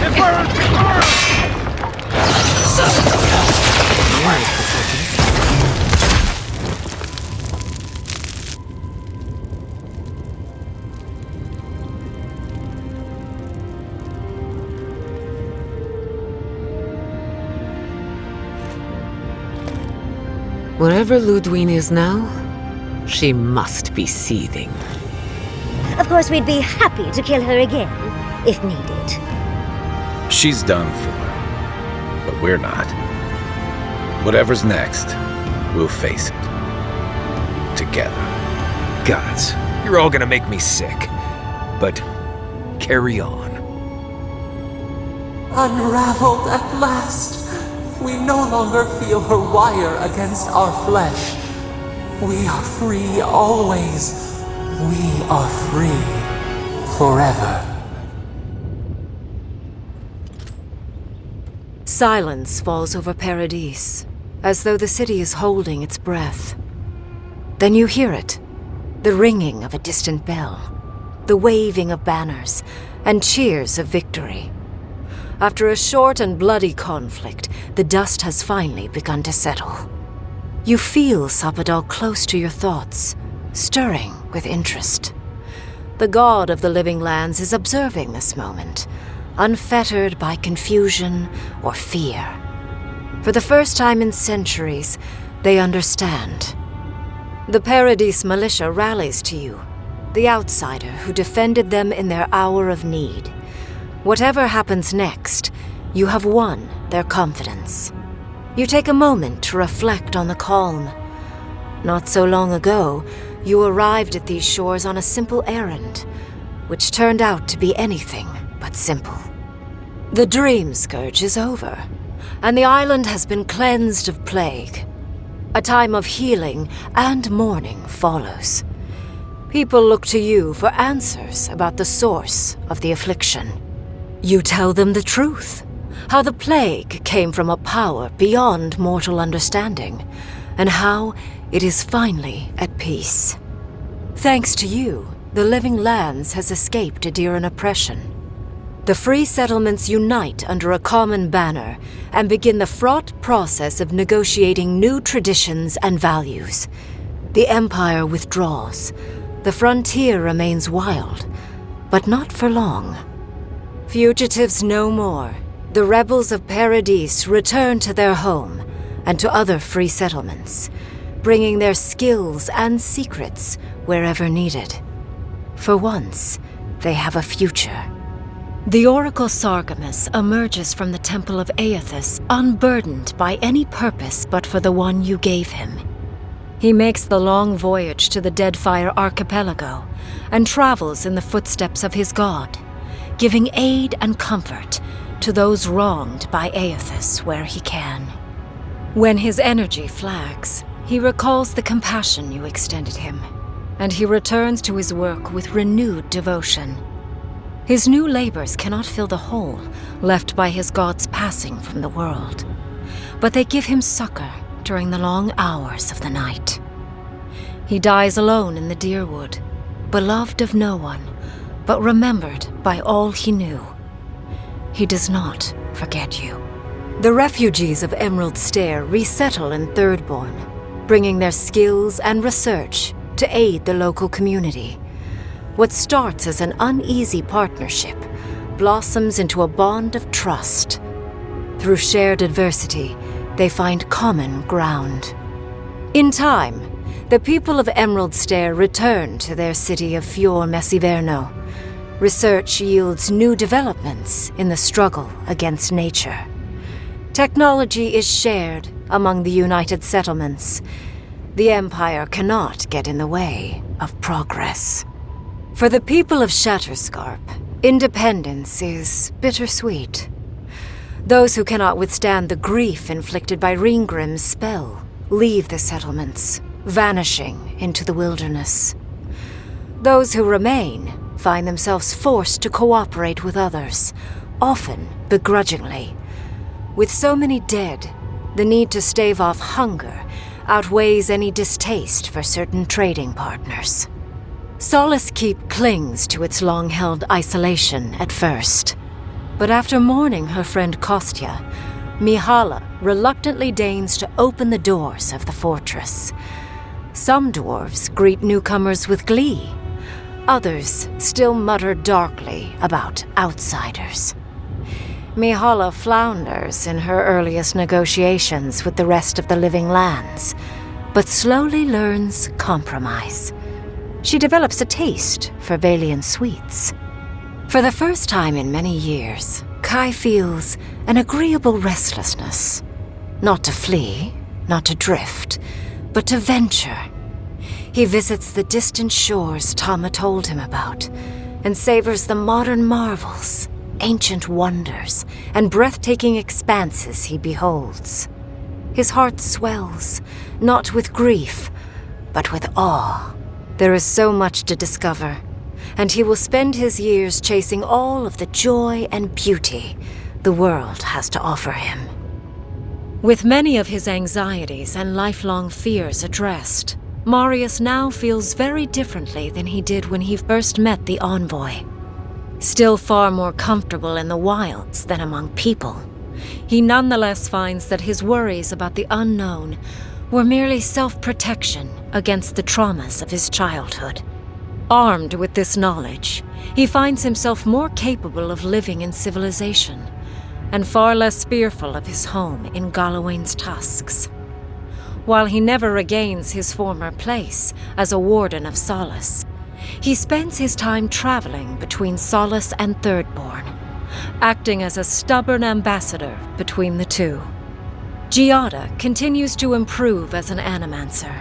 It burns! It burns! Wherever Ludwine is now, she must be seething. Of course, we'd be happy to kill her again, if needed. She's done for, but we're not. Whatever's next, we'll face it. Together. Gods, you're all gonna make me sick. But carry on. Unraveled at last. We no longer feel her wire against our flesh. We are free always. We are free forever. Silence falls over Paradis, as though the city is holding its breath. Then you hear it, the ringing of a distant bell, the waving of banners, and cheers of victory. After a short and bloody conflict, the dust has finally begun to settle. You feel Sapadal close to your thoughts, stirring with interest. The god of the living lands is observing this moment, unfettered by confusion or fear. For the first time in centuries, they understand. The Paradis militia rallies to you, the outsider who defended them in their hour of need. Whatever happens next, you have won their confidence. You take a moment to reflect on the calm. Not so long ago, you arrived at these shores on a simple errand, which turned out to be anything but simple. The Dream Scourge is over, and the island has been cleansed of plague. A time of healing and mourning follows. People look to you for answers about the source of the affliction. You tell them the truth, how the plague came from a power beyond mortal understanding, and how it is finally at peace. Thanks to you, the Living Lands has escaped Adiran oppression. The free settlements unite under a common banner and begin the fraught process of negotiating new traditions and values. The Empire withdraws. The frontier remains wild, but not for long. Fugitives no more. The rebels of Paradis return to their home and to other free settlements, bringing their skills and secrets wherever needed. For once, they have a future. The Oracle Sargemus emerges from the Temple of Aethys, unburdened by any purpose but for the one you gave him. He makes the long voyage to the Deadfire Archipelago and travels in the footsteps of his god, giving aid and comfort to those wronged by Aethys where he can. When his energy flags, he recalls the compassion you extended him, and he returns to his work with renewed devotion. His new labors cannot fill the hole left by his god's passing from the world, but they give him succor during the long hours of the night. He dies alone in the Deerwood, beloved of no one, but remembered by all he knew. He does not forget you. The refugees of Emerald Stair resettle in Thirdborn, bringing their skills and research to aid the local community. What starts as an uneasy partnership blossoms into a bond of trust. Through shared adversity, they find common ground. In time, the people of Emerald Stair return to their city of Fior Messiverno. Research yields new developments in the struggle against nature. Technology is shared among the united settlements. The Empire cannot get in the way of progress. For the people of Shatterscarp, independence is bittersweet. Those who cannot withstand the grief inflicted by Ringgrim's spell leave the settlements, vanishing into the wilderness. Those who remain find themselves forced to cooperate with others, often begrudgingly. With so many dead, the need to stave off hunger outweighs any distaste for certain trading partners. Solace Keep clings to its long-held isolation at first. But after mourning her friend Kostya, Mihala reluctantly deigns to open the doors of the fortress. Some dwarves greet newcomers with glee. Others still mutter darkly about outsiders. Mihala flounders in her earliest negotiations with the rest of the living lands, but slowly learns compromise. She develops a taste for Vailian sweets. For the first time in many years, Kai feels an agreeable restlessness. Not to flee, not to drift, but to venture. He visits the distant shores Tama told him about, and savors the modern marvels, ancient wonders, and breathtaking expanses he beholds. His heart swells, not with grief, but with awe. There is so much to discover, and he will spend his years chasing all of the joy and beauty the world has to offer him. With many of his anxieties and lifelong fears addressed, Marius now feels very differently than he did when he first met the envoy. Still far more comfortable in the wilds than among people, he nonetheless finds that his worries about the unknown were merely self-protection against the traumas of his childhood. Armed with this knowledge, he finds himself more capable of living in civilization, and far less fearful of his home in Galawain's tusks. While he never regains his former place as a warden of Solace, he spends his time traveling between Solace and Thirdborn, acting as a stubborn ambassador between the two. Giada continues to improve as an animancer.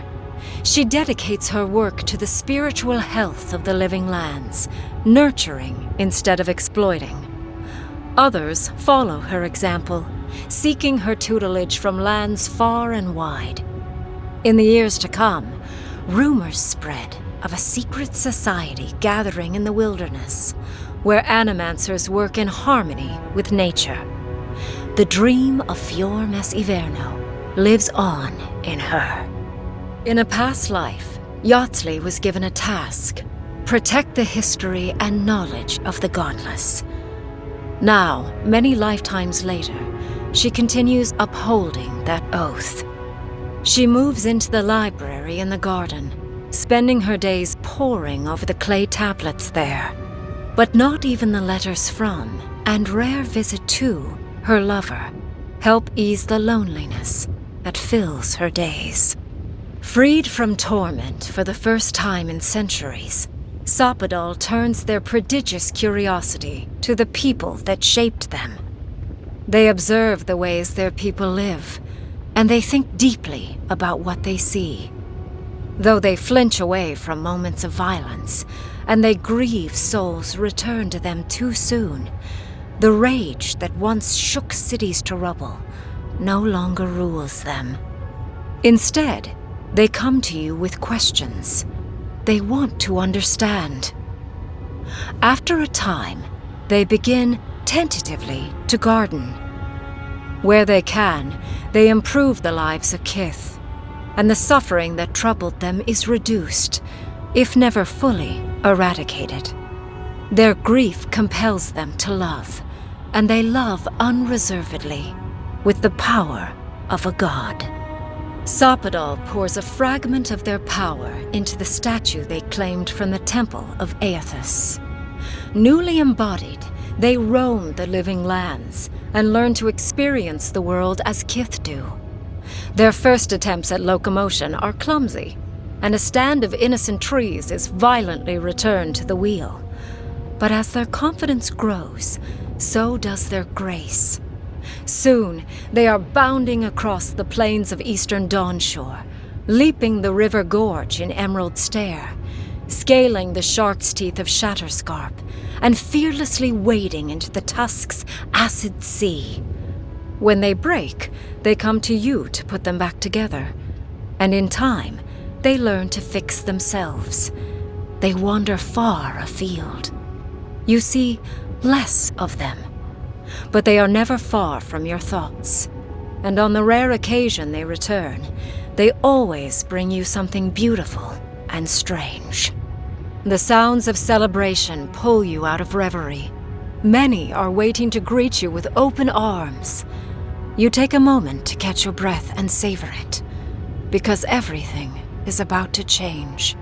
She dedicates her work to the spiritual health of the living lands, nurturing instead of exploiting. Others follow her example, seeking her tutelage from lands far and wide. In the years to come, rumors spread of a secret society gathering in the wilderness, where animancers work in harmony with nature. The dream of Fior Mes Iverno lives on in her. In a past life, Yatzli was given a task: protect the history and knowledge of the godless. Now, many lifetimes later, she continues upholding that oath. She moves into the library in the garden, spending her days poring over the clay tablets there. But not even the letters from, and rare visit to, her lover help ease the loneliness that fills her days. Freed from torment for the first time in centuries, Sopadal turns their prodigious curiosity to the people that shaped them. They observe the ways their people live, and they think deeply about what they see. Though they flinch away from moments of violence, and they grieve souls returned to them too soon, the rage that once shook cities to rubble no longer rules them. Instead, they come to you with questions. They want to understand. After a time, they begin tentatively to garden. Where they can, they improve the lives of Kith, and the suffering that troubled them is reduced, if never fully eradicated. Their grief compels them to love, and they love unreservedly, with the power of a god. Sopadal pours a fragment of their power into the statue they claimed from the temple of Aethys. Newly embodied, they roam the living lands and learn to experience the world as Kith do. Their first attempts at locomotion are clumsy, and a stand of innocent trees is violently returned to the wheel. But as their confidence grows, so does their grace. Soon, they are bounding across the plains of eastern Dawnshore, leaping the river gorge in Emerald Stair, scaling the shark's teeth of Shatterscarp, and fearlessly wading into the Tusk's acid sea. When they break, they come to you to put them back together, and in time, they learn to fix themselves. They wander far afield. You see less of them, but they are never far from your thoughts, and on the rare occasion they return, they always bring you something beautiful and strange. The sounds of celebration pull you out of reverie. Many are waiting to greet you with open arms. You take a moment to catch your breath and savor it, because everything is about to change.